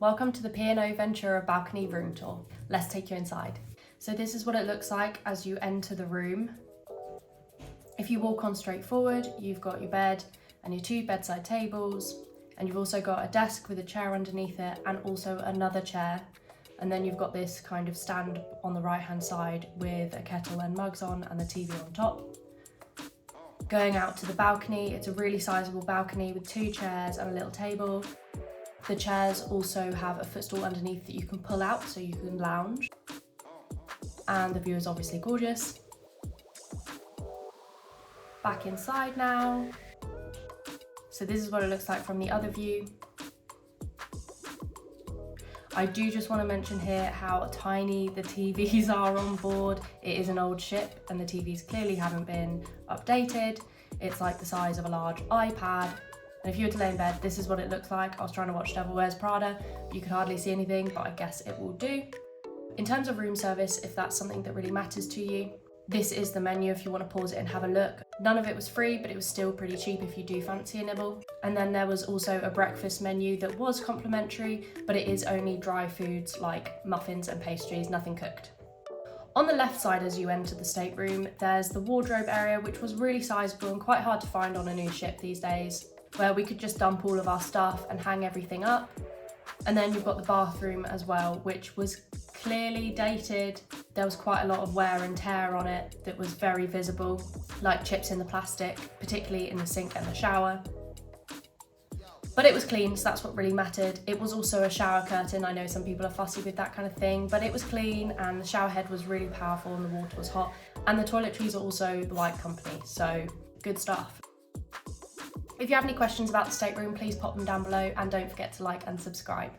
Welcome to the P&O Ventura balcony room tour. Let's take you inside. So this is what it looks like as you enter the room. If you walk on straight forward, you've got your bed and your two bedside tables, and you've also got a desk with a chair underneath it and also another chair. And then you've got this kind of stand on the right hand side with a kettle and mugs on and the TV on top. Going out to the balcony, it's a really sizable balcony with two chairs and a little table. The chairs also have a footstool underneath that you can pull out so you can lounge. And the view is obviously gorgeous. Back inside now. So this is what it looks like from the other view. I do just want to mention here how tiny the TVs are on board. It is an old ship and the TVs clearly haven't been updated. It's like the size of a large iPad. And if you were to lay in bed, this is what it looks like. I was trying to watch Devil Wears Prada. You could hardly see anything, but I guess it will do. In terms of room service, if that's something that really matters to you, this is the menu if you want to pause it and have a look. None of it was free, but it was still pretty cheap if you do fancy a nibble. And then there was also a breakfast menu that was complimentary, but it is only dry foods like muffins and pastries, nothing cooked. On the left side as you enter the stateroom, there's the wardrobe area, which was really sizable and quite hard to find on a new ship these days, where we could just dump all of our stuff and hang everything up. And then you've got the bathroom as well, which was clearly dated. There was quite a lot of wear and tear on it that was very visible, like chips in the plastic, particularly in the sink and the shower. But it was clean, so that's what really mattered. It was also a shower curtain. I know some people are fussy with that kind of thing, but it was clean and the shower head was really powerful and the water was hot. And the toiletries are also the right company, so good stuff. If you have any questions about the stateroom, please pop them down below and don't forget to like and subscribe.